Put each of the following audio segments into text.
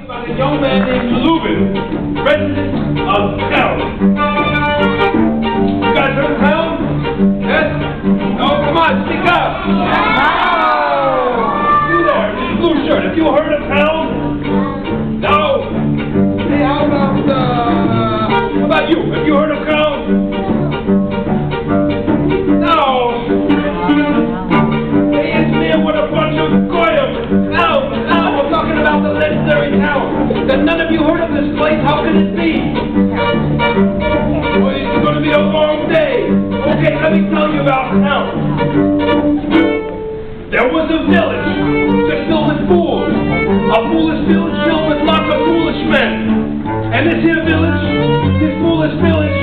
about a young man named Lubin, resident of Chelm. You guys heard of Chelm? Yes? Oh, come on, speak up. You there, in the blue shirt, have you heard of Chelm? No? Hey, how about you? Have you heard of Chelm? No. Hey, isn't there what a bunch of goyim? No, we're talking about the legendary town. Then none of you heard of this place, how can it be? Well, it's going to be a long day. Okay, let me tell you about town. There was a village just filled with fools. A foolish village filled with lots of foolish men. And this here village, this foolish village,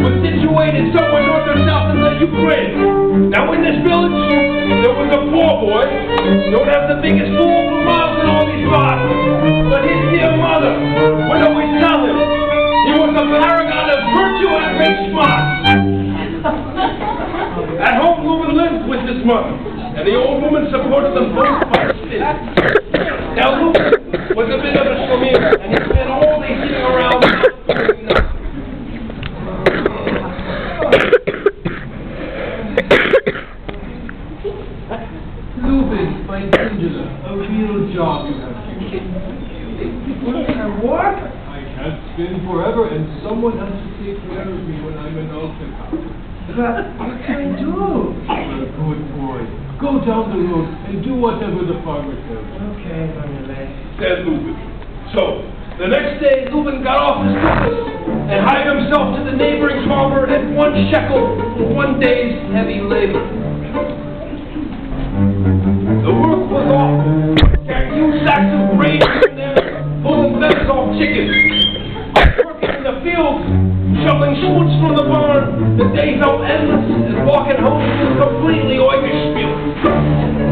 was situated somewhere north or south in the Ukraine. Now in this village, there was a poor boy. Don't have the biggest fool for miles in all these spots. But his dear mother would always tell him he was a paragon of virtue and great smarts. At home, Lubin lived with his mother, and the old woman supported them both by spin. Now Lubin was a bit of a schlemier, and he spent all day sitting around doing nothing. Lubin, my Angela, a real job you have here. What? I can't spin forever, and someone has to take care of me when I'm an ultimate. What can I do? You're a good boy. Go down the road and do whatever the farmer tells you. Okay, said Lubin. So, the next day, Lubin got off his business and hired himself to the neighboring farmer at 1 shekel for 1 day's heavy labor. The work was awful. Carrying huge sacks of grain in there, pulling feathers off chickens. Working in the fields, shoveling schmutz from the barn. The day felt endless, and walking home was completely Eugenspiel.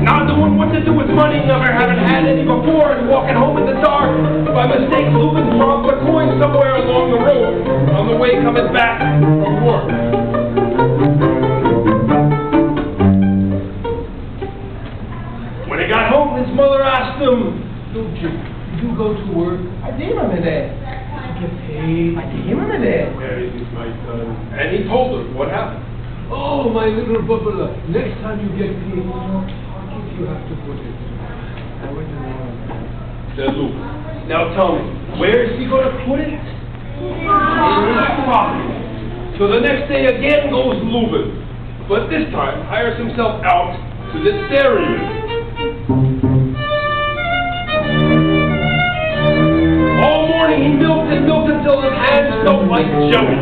Not knowing what to do with money, never having had any before, and walking home in the dark. By mistake, Lubin dropped a coin somewhere along the road on the way coming back from work. When he got home, his mother asked him, Don't you? Did you go to work? I did him in there. Did you get paid? I did him in there. Where is it, my son? And he told her what happened. Oh, my little bubbler. Next time you get paid, I'll give you have to put it. I went along. Said Lubin. Now tell me, where is he going to put it? In his pocket. So the next day again goes Lubin, but this time hires himself out to the dairyman. All morning he milked and milked until his hands felt like jelly.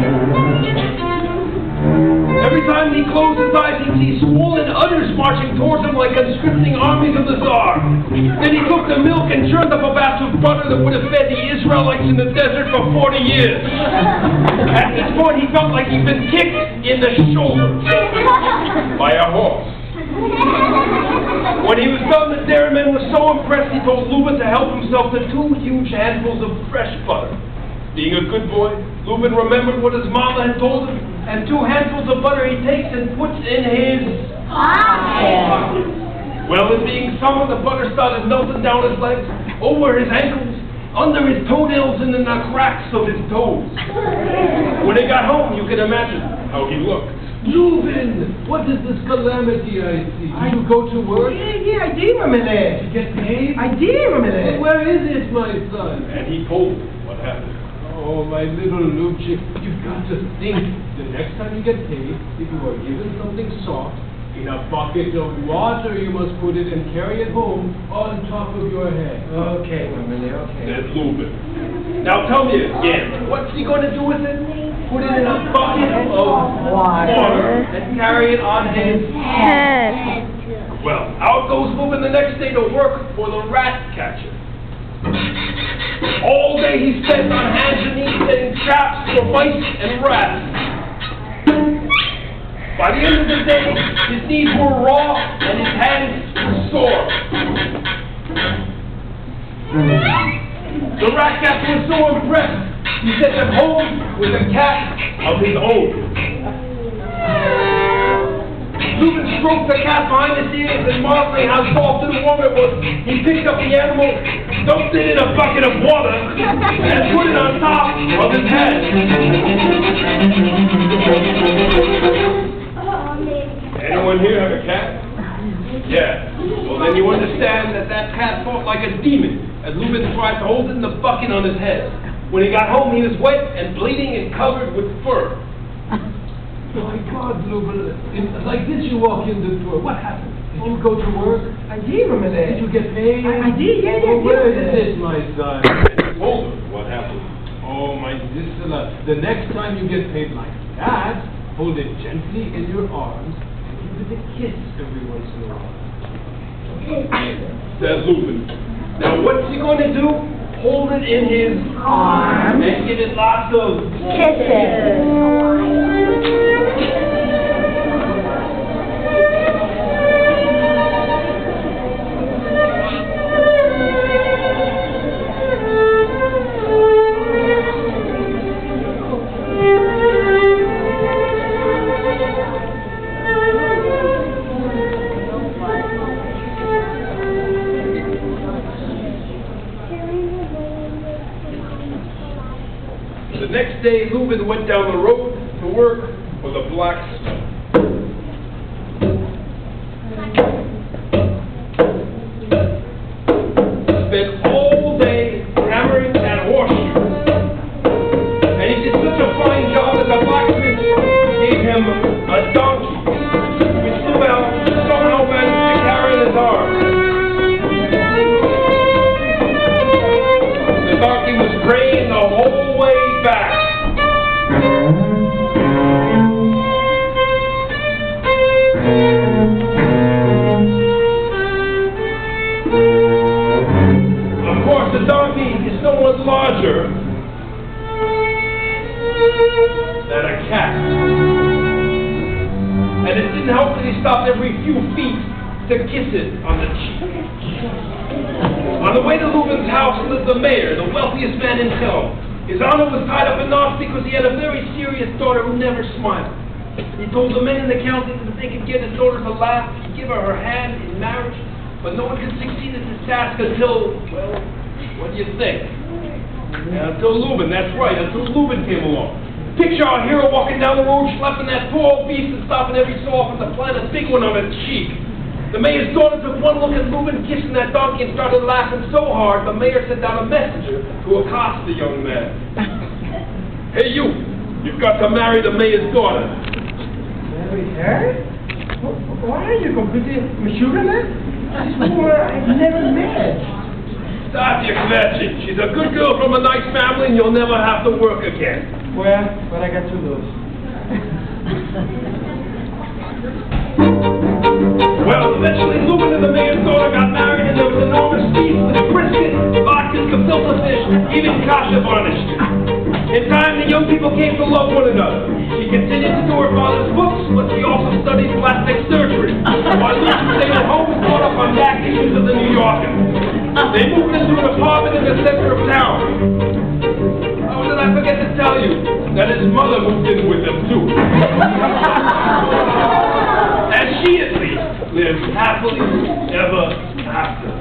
Every time he closed his eyes, he'd see swollen udders marching towards him like conscripting armies of the Tsar. Then he took the milk and churned up a batch of butter that would have fed the Israelites in the desert for 40 years. At this point, he felt like he'd been kicked in the shoulder by a horse. When he was done, the dairyman was so impressed he told Lubin to help himself to 2 huge handfuls of fresh butter. Being a good boy, Lubin remembered what his mama had told him, and 2 handfuls of butter he takes and puts in his pocket. Well, it being summer, the butter started melting down his legs, over his ankles, under his toenails, and in the cracks of his toes. When he got home, you can imagine how he looked. Lubin, what is this calamity I see? Did you go to work? Yeah, I did him in there. Did you get paid? I did him in there. Where is it, my son? And he told him what happened. Oh, my little Lubchik, you've got to think. The next time you get paid, if you are given something soft, in a bucket of water you must put it and carry it home on top of your head. Okay, Emily, okay. Said Lubin. Now tell me again, what's he going to do with it? Put it in a bucket of water and carry it on his head. Well, out goes Lubin the next day to work for the rat catcher. All day he spent on hands and knees setting traps for mice and rats. By the end of the day, his knees were raw and his hands were sore. The rat catcher was so impressed, he sent him home with a cat of his own. Lubin stroked the cat behind his ears and marveling how soft and warm it was, he picked up the animal dumped it in a bucket of water and put it on top of his head. Anyone here have a cat? Yeah. Well, then you understand that that cat fought like a demon as Lubin tried to hold it in the bucket on his head. When he got home, he was wet and bleeding and covered with fur. My God, Lubin, like this you walk in the door. What happened? Did you go to work? I gave him an A. Did you get paid? I did, yeah. Oh, where is it, my son? Told him what happened. Oh, my Zisela, the next time you get paid like that, hold it gently in your arms and give it a kiss every once in a while. Says Lubin. Now, what's he going to do? Hold it in his arm and give it lots of kisses. The next day, Lubin went down the road to work for the blacksmith. Spent all day hammering at horseshoes. And he did such a fine job that the blacksmith gave him a donkey, which somehow managed to carry in his arms. The donkey was braying the whole way back. Of course, the donkey is somewhat larger than a cat. And it didn't help that he stopped every few feet to kiss it on the cheek. On the way to Lubin's house lived the mayor, the wealthiest man in Chelm. His honor was tied up in knots because he had a very serious daughter who never smiled. He told the men in the county that if they could get his daughter to laugh, he'd give her her hand in marriage. But no one could succeed in this task until, well, what do you think? Until Lubin, that's right, until Lubin came along. Picture our hero walking down the road, schlepping that poor old beast and stopping every so often to plant a big one on its cheek. The mayor's daughter took one look at Lubin kissing that donkey and started laughing so hard, the mayor sent out a messenger to accost the young man. Hey, you've got to marry the mayor's daughter. Marry her? Why are you completely mature in that? She's who I've never met. Stop your kvetching. She's a good girl from a nice family and you'll never have to work again. Well, but I got to lose. Well, eventually Lubin and the mayor's daughter got married and there was enormous feast with brisket, vodka, gefilte fish, even kasha varnished. In time, the young people came to love one another. She continued to do her father's books, but she also studied plastic surgery. While Lubin stayed at home and caught up on back issues of the New Yorker. They moved into an apartment in the center of town. Oh, did I forget to tell you that his mother moved in with them too? And she, at least, lived happily ever after.